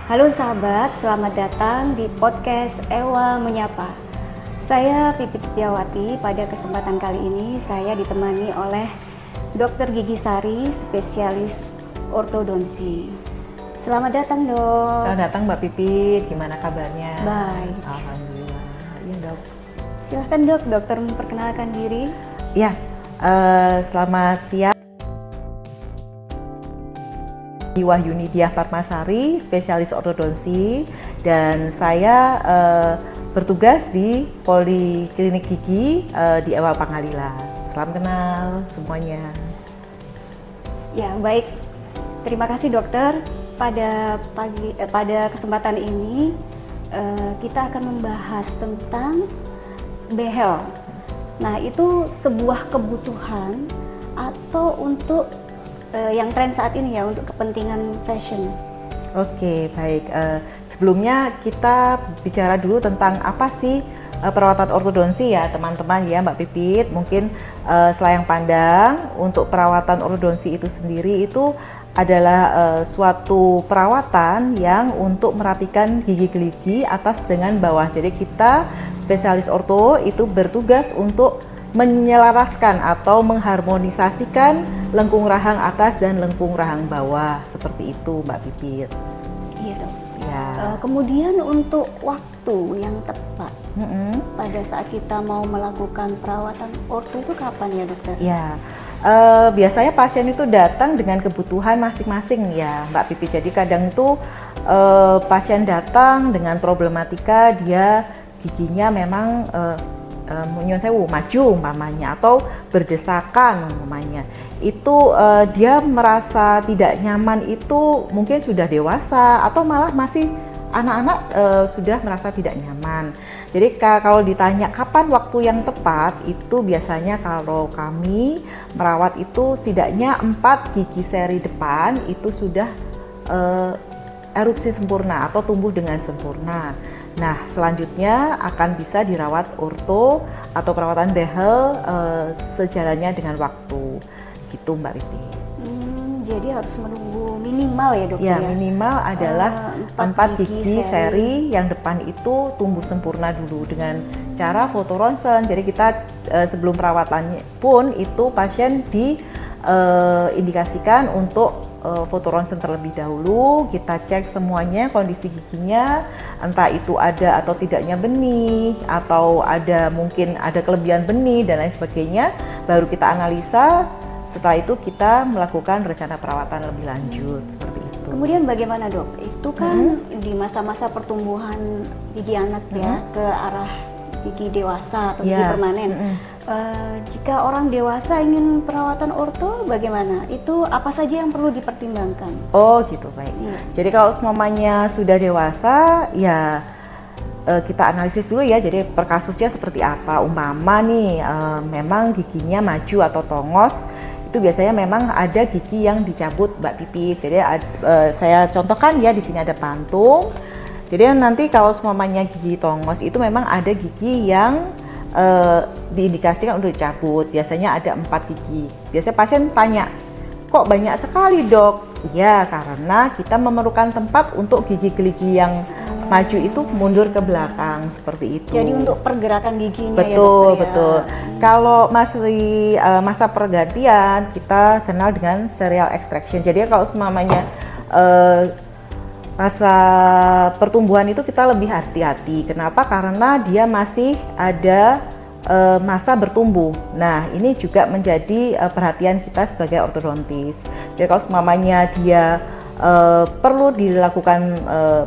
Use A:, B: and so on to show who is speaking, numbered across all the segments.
A: Halo sahabat, selamat datang di podcast Ewa Menyapa. Saya Pipit Setiawati. Pada kesempatan kali ini saya ditemani oleh Dr. Gigi Sari, spesialis ortodonsi. Selamat datang, Dok.
B: Selamat datang Mbak Pipit, gimana kabarnya?
A: Baik.
B: Alhamdulillah. Iya, Dok.
A: Silahkan, Dok, dokter memperkenalkan diri.
B: Ya, selamat siang. Wahyuni Diah Parmasari, spesialis ortodonsi, dan saya bertugas di Poliklinik Gigi di Ewa Pangalila. Salam kenal semuanya.
A: Ya, baik. Terima kasih, dokter. Pada kesempatan ini kita akan membahas tentang behel. Nah, itu sebuah kebutuhan atau untuk yang tren saat ini ya, untuk kepentingan fashion.
B: Oke, baik. Sebelumnya kita bicara dulu tentang apa sih perawatan ortodonsi ya teman-teman ya Mbak Pipit. Mungkin selayang pandang untuk perawatan ortodonsi itu sendiri itu adalah suatu perawatan yang untuk merapikan gigi-gigi atas dengan bawah. Jadi kita spesialis orto itu bertugas untuk menyelaraskan atau mengharmonisasikan lengkung rahang atas dan lengkung rahang bawah, seperti itu Mbak Pipit.
A: Iya, Dok.
B: Ya.
A: Kemudian untuk waktu yang tepat pada saat kita mau melakukan perawatan orto itu kapan ya, dokter?
B: Ya, biasanya pasien itu datang dengan kebutuhan masing-masing ya Mbak Pipit. Jadi kadang tuh pasien datang dengan problematika dia giginya memang nyuwun sewu maju umpamanya atau berdesakan umpamanya. Itu dia merasa tidak nyaman itu mungkin sudah dewasa atau malah masih anak-anak sudah merasa tidak nyaman. Jadi kalau ditanya kapan waktu yang tepat, itu biasanya kalau kami merawat itu setidaknya 4 gigi seri depan itu sudah erupsi sempurna atau tumbuh dengan sempurna. Nah, selanjutnya akan bisa dirawat orto atau perawatan behel sejalannya dengan waktu, gitu Mbak Riti.
A: Jadi harus menunggu minimal ya, dokter ya?
B: Ya, minimal adalah 4 gigi seri yang depan itu tumbuh sempurna dulu dengan cara foto ronsen. Jadi kita sebelum perawatannya pun itu pasien diindikasikan untuk foto ronsen terlebih dahulu. Kita cek semuanya kondisi giginya, entah itu ada atau tidaknya benih atau mungkin ada kelebihan benih dan lain sebagainya, baru kita analisa. Setelah itu kita melakukan rencana perawatan lebih lanjut seperti itu.
A: Kemudian bagaimana, Dok? Itu kan di masa-masa pertumbuhan gigi anak ya ke arah gigi dewasa atau gigi permanen. Jika orang dewasa ingin perawatan orto, bagaimana? Itu apa saja yang perlu dipertimbangkan?
B: Oh gitu, baik. Jadi kalau semuanya sudah dewasa, ya kita analisis dulu ya. Jadi per kasusnya seperti apa. Umpama nih memang giginya maju atau tongos, itu biasanya memang ada gigi yang dicabut Mbak Pipit. Jadi saya contohkan ya, di sini ada pantung. Jadi nanti kalau semuanya gigi tongos itu memang ada gigi yang diindikasikan untuk dicabut. Biasanya ada 4 gigi. Biasanya pasien tanya, kok banyak sekali dok? Ya, karena kita memerlukan tempat untuk gigi-gigi yang maju itu mundur ke belakang seperti itu.
A: Jadi untuk pergerakan giginya
B: betul,
A: ya, dokter ya?
B: Betul. Kalau masih masa pergantian, kita kenal dengan serial extraction. Jadi kalau semuanya masa pertumbuhan itu kita lebih hati-hati. Kenapa? Karena dia masih ada masa bertumbuh. Nah, ini juga menjadi perhatian kita sebagai ortodontis. Jadi kalau semuanya dia perlu dilakukan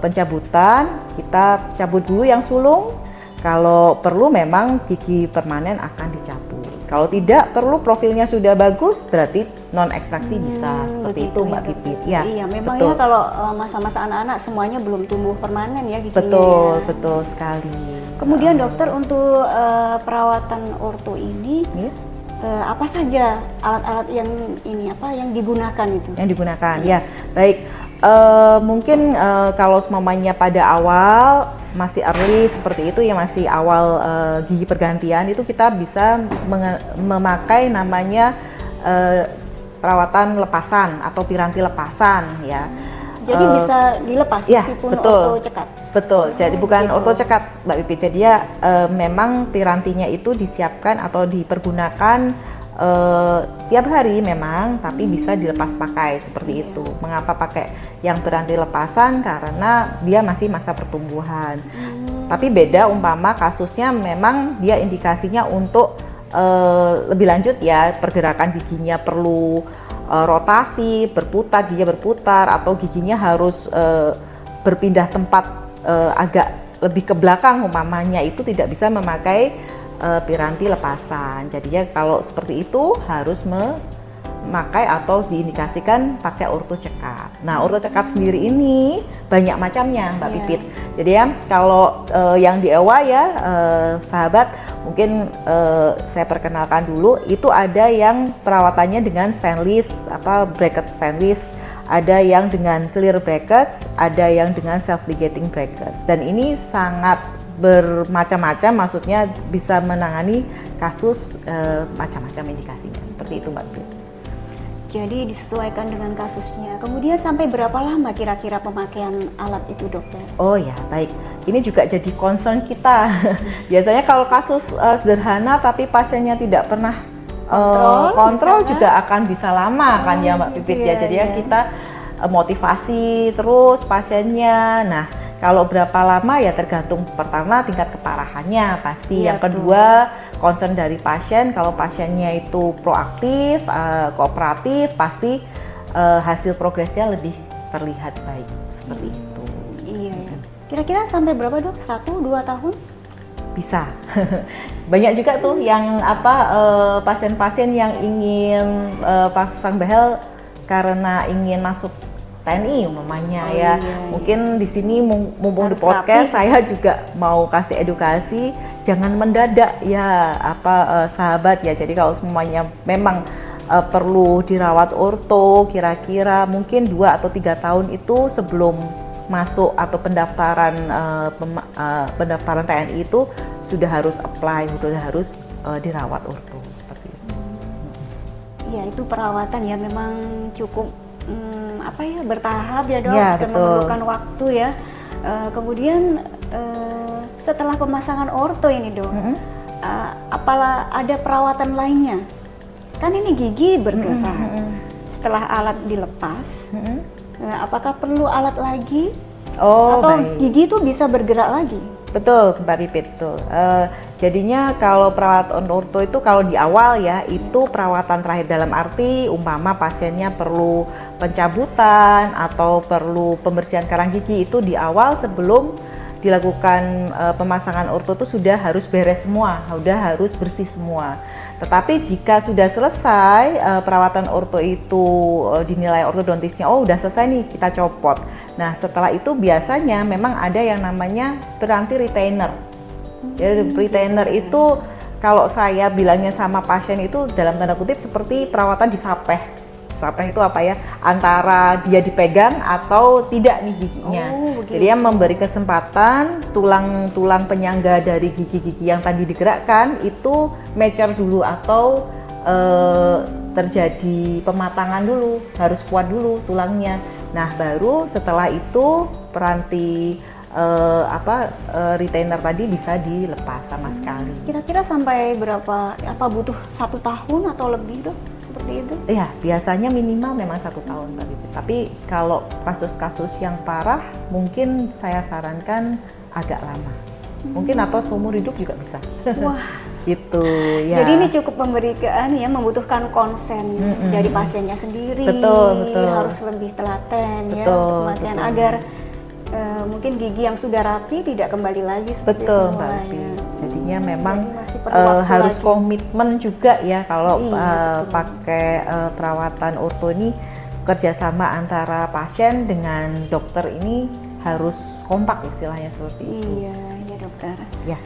B: pencabutan, kita cabut dulu yang sulung. Kalau perlu memang gigi permanen akan dicabut. Kalau tidak perlu, profilnya sudah bagus, berarti non ekstraksi bisa seperti itu Mbak Pipit.
A: Ya, iya, memang ya kalau masa-masa anak-anak semuanya belum tumbuh permanen ya giginya.
B: Betul,
A: ya.
B: Betul sekali.
A: Kemudian dokter, untuk perawatan orto ini apa saja alat-alat yang digunakan itu? Yang
B: digunakan, ya. Baik. Mungkin kalau semuanya pada awal masih early seperti itu ya, masih awal gigi pergantian, itu kita bisa memakai namanya perawatan lepasan atau piranti lepasan ya.
A: Jadi bisa dilepas
B: ya,
A: meskipun
B: betul.
A: orto cekat.
B: Betul. Jadi bukan
A: gitu.
B: orto cekat, Mbak Pipit. Jadi ya memang pirantinya itu disiapkan atau dipergunakan tiap hari memang, tapi bisa dilepas pakai seperti itu. Mengapa pakai yang piranti lepasan? Karena dia masih masa pertumbuhan. Tapi beda umpama kasusnya memang dia indikasinya untuk lebih lanjut ya, pergerakan giginya perlu rotasi, dia berputar atau giginya harus berpindah tempat agak lebih ke belakang umpamanya, itu tidak bisa memakai piranti lepasan. Jadinya kalau seperti itu harus memakai atau diindikasikan pakai orto cekat. Nah, orto cekat sendiri ini banyak macamnya, Mbak Pipit. Jadi ya kalau yang di EWA ya sahabat, mungkin saya perkenalkan dulu, itu ada yang perawatannya dengan stainless, bracket stainless, ada yang dengan clear brackets, ada yang dengan self-ligating brackets. Dan ini sangat bermacam-macam, maksudnya bisa menangani kasus macam-macam indikasinya. Seperti itu, Mbak Pipit.
A: Jadi disesuaikan dengan kasusnya. Kemudian sampai berapa lama kira-kira pemakaian alat itu, dokter?
B: Oh ya, baik. Ini juga jadi concern kita. Biasanya kalau kasus sederhana tapi pasiennya tidak pernah kontrol juga akan bisa lama kan ya, Mbak Pipit ya. Jadi ya kita motivasi terus pasiennya. Nah, kalau berapa lama ya tergantung, pertama tingkat keparahannya pasti. Yang kedua concern dari pasien, kalau pasiennya itu proaktif, kooperatif, pasti hasil progresnya lebih terlihat baik seperti itu.
A: Iya. Kira-kira sampai berapa, Dok? 1-2 tahun?
B: Bisa. Banyak juga tuh yang pasien-pasien yang ingin pasang behel karena ingin masuk TNI umpamanya ya. Mungkin di sini mumpung di podcast saya juga mau kasih edukasi, jangan mendadak ya sahabat ya. Jadi kalau semuanya memang perlu dirawat orto, kira-kira mungkin 2 atau 3 tahun itu sebelum masuk atau pendaftaran TNI itu sudah harus apply, sudah harus dirawat orto seperti itu.
A: Ya, itu perawatan ya memang cukup bertahap ya, Dok,
B: ya,
A: dan memerlukan waktu ya. Kemudian setelah pemasangan orto ini, Dok, apalah ada perawatan lainnya? Kan ini gigi bergerak. Setelah alat dilepas, apakah perlu alat lagi? Atau
B: baik.
A: Gigi itu bisa bergerak lagi?
B: Betul, Mbak Pipit, betul. Jadinya kalau perawatan orto itu kalau di awal ya, itu perawatan terakhir dalam arti umpama pasiennya perlu pencabutan atau perlu pembersihan karang gigi, itu di awal sebelum dilakukan pemasangan orto itu sudah harus beres semua, sudah harus bersih semua. Tetapi jika sudah selesai perawatan orto itu dinilai ortodontisnya, oh udah selesai nih, kita copot. Nah setelah itu biasanya memang ada yang namanya piranti retainer. Jadi retainer itu kalau saya bilangnya sama pasien itu dalam tanda kutip seperti perawatan disapeh. Sapeh itu apa ya? Antara dia dipegang atau tidak nih giginya. Jadi dia memberi kesempatan tulang-tulang penyangga dari gigi-gigi yang tadi digerakkan itu mature dulu atau terjadi pematangan dulu, harus kuat dulu tulangnya. Nah baru setelah itu peranti retainer tadi bisa dilepas sama sekali.
A: Kira-kira sampai berapa? Apa butuh 1 tahun atau lebih, Dok? Seperti itu?
B: Ya, biasanya minimal memang 1 tahun, Mbak Pipit. Tapi kalau kasus-kasus yang parah, mungkin saya sarankan agak lama. Mungkin atau seumur hidup juga bisa.
A: Wah,
B: gitu ya.
A: Jadi ini cukup memberikan ya, membutuhkan konsen dari pasiennya sendiri.
B: Betul.
A: Harus lebih telaten ya,
B: betul.
A: agar mungkin gigi yang sudah rapi tidak kembali lagi seperti
B: betul,
A: semula.
B: Mbak Pipit. Jadinya memang harus
A: lagi.
B: komitmen juga ya kalau pakai perawatan orto ini, kerjasama antara pasien dengan dokter ini harus kompak istilahnya seperti itu.
A: Iya, dokter.
B: Ya.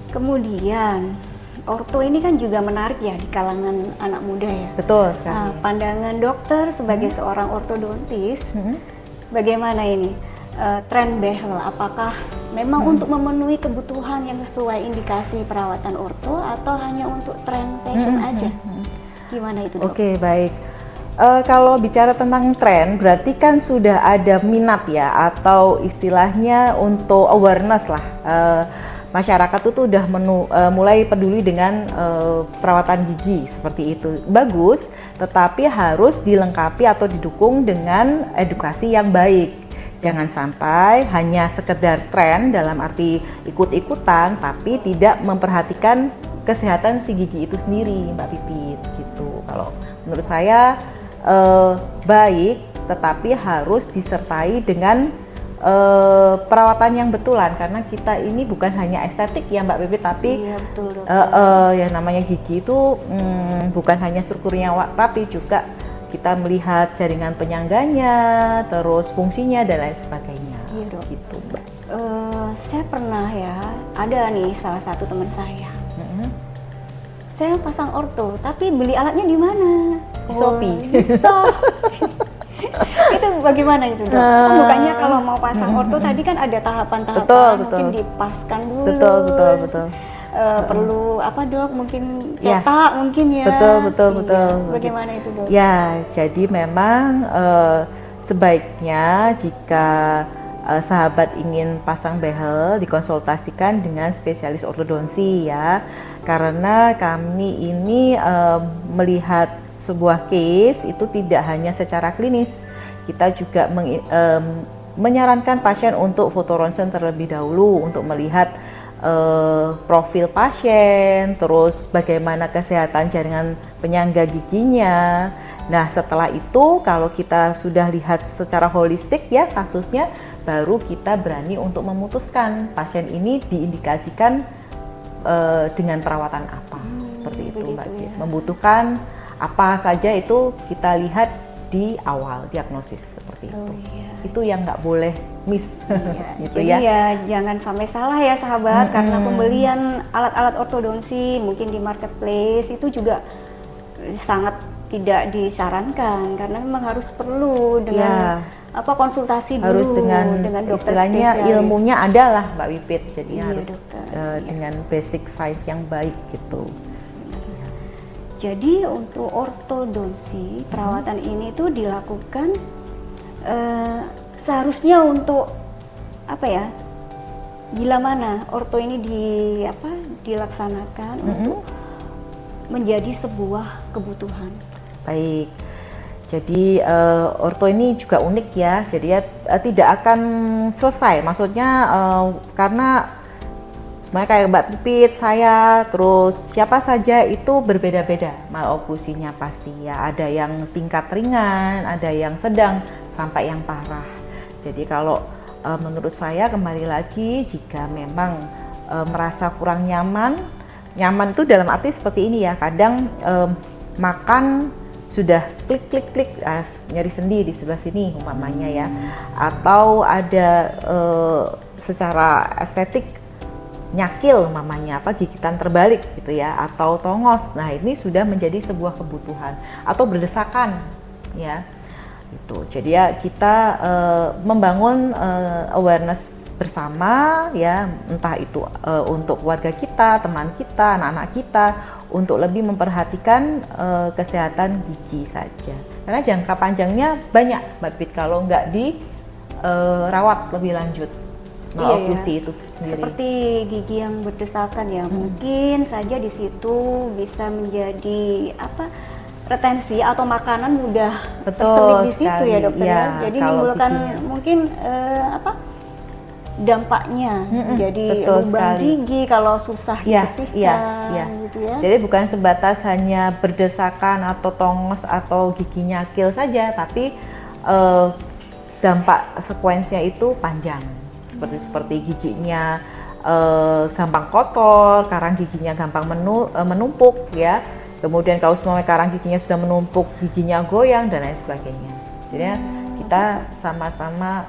A: Kemudian orto ini kan juga menarik ya di kalangan anak muda ya.
B: Betul sekali.
A: Pandangan dokter sebagai seorang ortodontis, bagaimana ini? Tren behel, apakah memang untuk memenuhi kebutuhan yang sesuai indikasi perawatan orto atau hanya untuk tren fashion aja? Gimana itu, Dok?
B: Oke, baik. Kalau bicara tentang tren, berarti kan sudah ada minat ya, atau istilahnya untuk awareness lah. Masyarakat itu udah mulai peduli dengan perawatan gigi seperti itu. Bagus, tetapi harus dilengkapi atau didukung dengan edukasi yang baik. Jangan sampai hanya sekedar tren dalam arti ikut-ikutan, tapi tidak memperhatikan kesehatan si gigi itu sendiri, Mbak Pipit, gitu. Kalau menurut saya baik, tetapi harus disertai dengan perawatan yang betulan, karena kita ini bukan hanya estetik ya Mbak Pipit, tapi
A: Iya, betul, Dok.
B: yang namanya gigi itu bukan hanya strukturnya rapi, juga kita melihat jaringan penyangganya, terus fungsinya dan lain sebagainya.
A: Iya, Dok.
B: Gitu, Mbak.
A: Saya pernah ya, ada nih salah satu teman saya. Saya pasang orto, tapi beli alatnya di mana?
B: Di Shopee.
A: Di Shopee. Itu bagaimana itu, Dok? Kan bukannya kalau mau pasang orto tadi kan ada tahapan-tahapan,
B: Betul,
A: mungkin
B: betul.
A: dipaskan dulu.
B: Betul.
A: Perlu apa, Dok? Mungkin
B: Ya.
A: cetak mungkin ya.
B: Betul.
A: Bagaimana itu, Dok?
B: Ya, jadi memang sebaiknya jika sahabat ingin pasang behel dikonsultasikan dengan spesialis ortodonsi ya, karena kami ini melihat sebuah case itu tidak hanya secara klinis, kita juga menyarankan pasien untuk foto ronsen terlebih dahulu untuk melihat profil pasien, terus bagaimana kesehatan jaringan penyangga giginya. Nah, setelah itu kalau kita sudah lihat secara holistik ya kasusnya, baru kita berani untuk memutuskan pasien ini diindikasikan dengan perawatan apa, seperti itu Mbak.
A: Ya.
B: Membutuhkan apa saja itu kita lihat di awal diagnosis seperti itu.
A: Iya.
B: Itu yang nggak boleh miss.
A: Iya,
B: gitu
A: jadi ya jangan sampai salah ya sahabat, karena pembelian alat-alat ortodonsi mungkin di marketplace itu juga sangat tidak disarankan, karena memang harus perlu dengan konsultasi dulu
B: harus dengan
A: dokter
B: istilahnya
A: spesialis.
B: ilmunya adalah Mbak Pipit, jadi
A: Iya,
B: harus
A: dokter.
B: dengan basic science yang baik gitu.
A: Jadi untuk ortodonsi perawatan ini tuh dilakukan seharusnya untuk apa ya? Bila mana orto ini dilaksanakan untuk menjadi sebuah kebutuhan.
B: Baik. Jadi orto ini juga unik ya. Jadi ya tidak akan selesai. Maksudnya karena sebenarnya kayak Mbak Pipit, saya, terus siapa saja itu berbeda-beda malokusinya pasti ya. Ada yang tingkat ringan, ada yang sedang, sampai yang parah. Jadi kalau menurut saya kembali lagi jika memang merasa kurang nyaman itu dalam arti seperti ini ya. Kadang makan sudah klik nyari sendi di sebelah sini umpamanya ya, atau ada secara estetik nyakil umpamanya gigitan terbalik gitu ya, atau tongos. Nah, ini sudah menjadi sebuah kebutuhan, atau berdesakan ya. Itu. Jadi ya kita membangun awareness bersama ya, entah itu untuk keluarga kita, teman kita, anak-anak kita, untuk lebih memperhatikan kesehatan gigi saja. Karena jangka panjangnya banyak Mbak Pit kalau nggak dirawat lebih lanjut. Oklusi itu sendiri.
A: Seperti gigi yang berdesakan ya, mungkin saja di situ bisa menjadi retensi atau makanan mudah terselip di situ ya dokter ya. Jadi menimbulkan mungkin dampaknya jadi lubang gigi kalau susah dibersihkan gitu ya.
B: Jadi bukan sebatas hanya berdesakan atau tongos atau gigi nyakil saja, tapi dampak sekuensnya itu panjang. Seperti giginya gampang kotor, karang giginya gampang menumpuk ya. Kemudian kalau semua karang giginya sudah menumpuk, giginya goyang dan lain sebagainya. Jadi kita sama-sama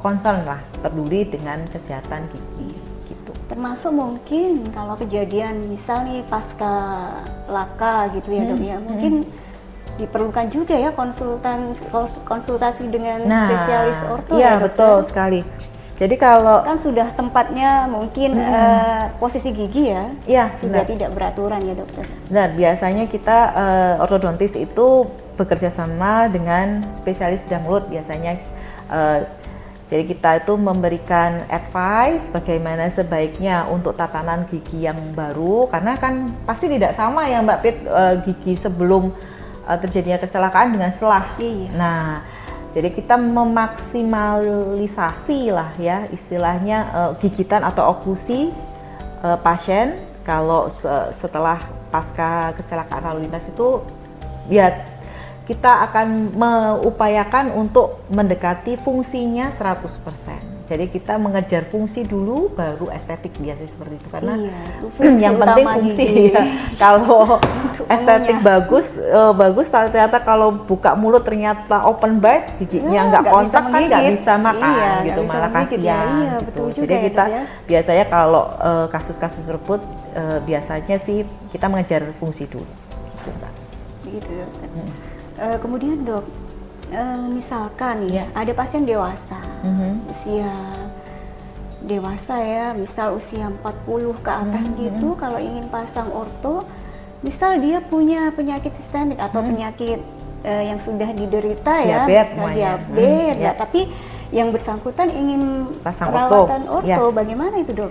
B: concern lah, peduli dengan kesehatan gigi gitu.
A: Termasuk mungkin kalau kejadian misal nih pasca laka gitu ya dok ya, mungkin diperlukan juga ya konsultasi dengan spesialis orto
B: ya.
A: Iya
B: betul sekali. Jadi kalau
A: kan sudah tempatnya mungkin posisi gigi ya, sudah tidak beraturan ya dokter.
B: Benar, biasanya kita ortodontis itu bekerja sama dengan spesialis bedah mulut biasanya. Jadi kita itu memberikan advice bagaimana sebaiknya untuk tatanan gigi yang baru, karena kan pasti tidak sama ya Mbak Pit, gigi sebelum terjadinya kecelakaan dengan setelah.
A: Iya.
B: Nah, jadi kita memaksimalisasi lah ya istilahnya gigitan atau oklusi pasien kalau setelah pasca kecelakaan lalu lintas itu ya kita akan mengupayakan untuk mendekati fungsinya 100%. Jadi kita mengejar fungsi dulu baru estetik, biasanya seperti itu, karena yang penting fungsi ya. Kalau estetik bagus ternyata kalau buka mulut ternyata open bite, giginya nggak kontak kan nggak bisa makan gitu, malah kasihan
A: iya,
B: gitu.
A: Juga
B: Jadi
A: ya,
B: kita
A: ya.
B: biasanya kalau kasus-kasus tersebut biasanya sih kita mengejar fungsi dulu gitu, Mbak.
A: Begitu, dokter. Kemudian dok, misalkan
B: Ya.
A: ada pasien dewasa, usia dewasa ya, misal usia 40 ke atas gitu, kalau ingin pasang orto, misal dia punya penyakit sistemik atau penyakit yang sudah diderita ya, misal diabetes,
B: ya.
A: Tapi yang bersangkutan ingin
B: Pasang
A: perawatan
B: orto.
A: orto,
B: Ya.
A: bagaimana itu dok?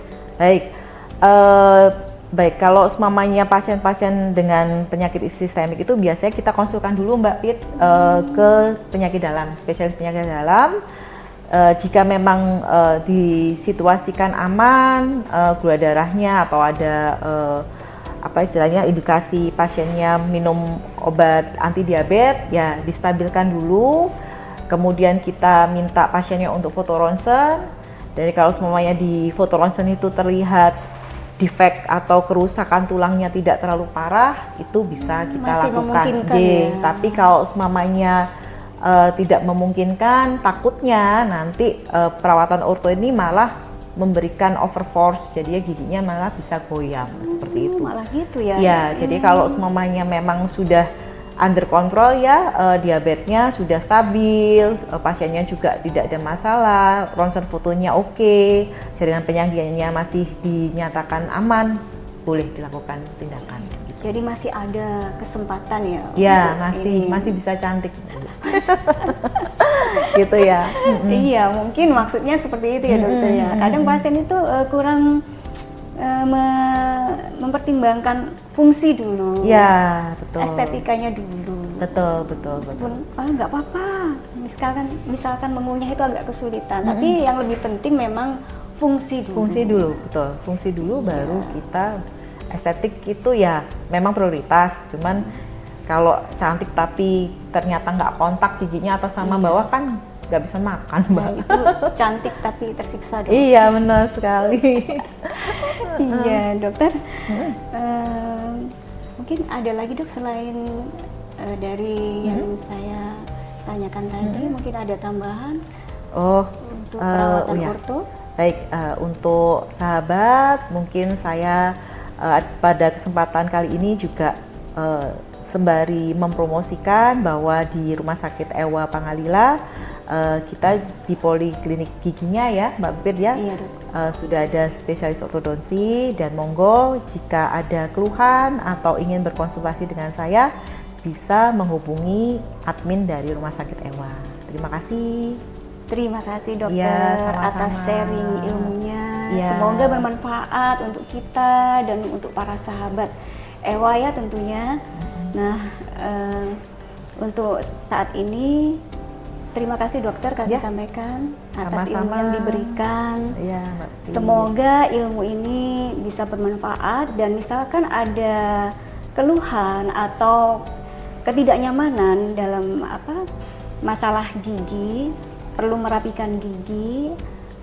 B: Baik, kalau semamanya pasien-pasien dengan penyakit sistemik itu biasanya kita konsulkan dulu Mbak Pit ke penyakit dalam, spesialis penyakit dalam. Jika memang disituasikan aman, gula darahnya atau ada apa istilahnya indikasi pasiennya minum obat anti diabetes, ya distabilkan dulu. Kemudian kita minta pasiennya untuk foto ronsen. Jadi kalau semuanya di foto ronsen itu terlihat defek atau kerusakan tulangnya tidak terlalu parah, itu bisa kita
A: Masih
B: lakukan.
A: ya.
B: Tapi kalau semuanya tidak memungkinkan, takutnya nanti perawatan orto ini malah memberikan overforce, jadi giginya malah bisa goyang seperti itu.
A: Malah gitu ya?
B: Ya, jadi kalau semuanya memang sudah under control ya, diabetesnya sudah stabil, pasiennya juga tidak ada masalah, ronsen fotonya oke, jaringan penyanggiannya masih dinyatakan aman, boleh dilakukan tindakan. Gitu.
A: Jadi masih ada kesempatan ya?
B: Ya, masih bisa cantik. Gitu ya.
A: Iya, mungkin maksudnya seperti itu ya dokter ya. Kadang pasien itu kurang mempertimbangkan fungsi dulu,
B: Ya, betul.
A: estetikanya dulu.
B: Betul.
A: Meskipun nggak apa-apa, misalkan mengunyah itu agak kesulitan, tapi yang lebih penting memang fungsi dulu.
B: Betul. Fungsi dulu baru kita estetik itu ya memang prioritas. Cuman kalau cantik tapi ternyata nggak kontak giginya atas sama bawah kan nggak bisa makan, Mbak.
A: Nah, itu cantik tapi tersiksa dok.
B: Iya, benar sekali.
A: Iya, dokter. Mungkin ada lagi dok selain dari yang saya tanyakan tadi, mungkin ada tambahan untuk perawatan orto?
B: Baik, untuk sahabat, mungkin saya pada kesempatan kali ini juga sembari mempromosikan bahwa di Rumah Sakit Ewa Pangalila kita di Poliklinik Giginya ya Mbak Pit ya,
A: Iya, dok.
B: sudah ada spesialis ortodonsi, dan monggo jika ada keluhan atau ingin berkonsultasi dengan saya bisa menghubungi admin dari Rumah Sakit Ewa. Terima kasih.
A: Terima kasih dokter
B: Ya, sama-sama.
A: atas sharing ilmunya.
B: Ya.
A: Semoga bermanfaat untuk kita dan untuk para sahabat Ewa ya tentunya. Nah, untuk saat ini terima kasih dokter kami
B: Ya.
A: sampaikan atas
B: Sama-sama.
A: ilmu yang diberikan.
B: Ya, Mbak Pit.
A: Semoga ilmu ini bisa bermanfaat, dan misalkan ada keluhan atau ketidaknyamanan dalam masalah gigi, perlu merapikan gigi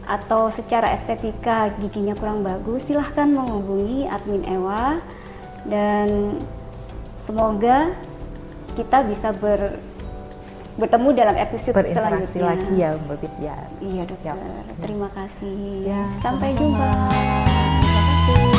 A: atau secara estetika giginya kurang bagus, silahkan menghubungi admin Ewa, dan semoga kita bisa bertemu dalam episode
B: berinteraksi
A: selanjutnya
B: lagi ya Mbak Pit ya.
A: Iya dokter,
B: Siap.
A: terima kasih.
B: Ya,
A: Sampai
B: sama-sama.
A: jumpa. Terima kasih.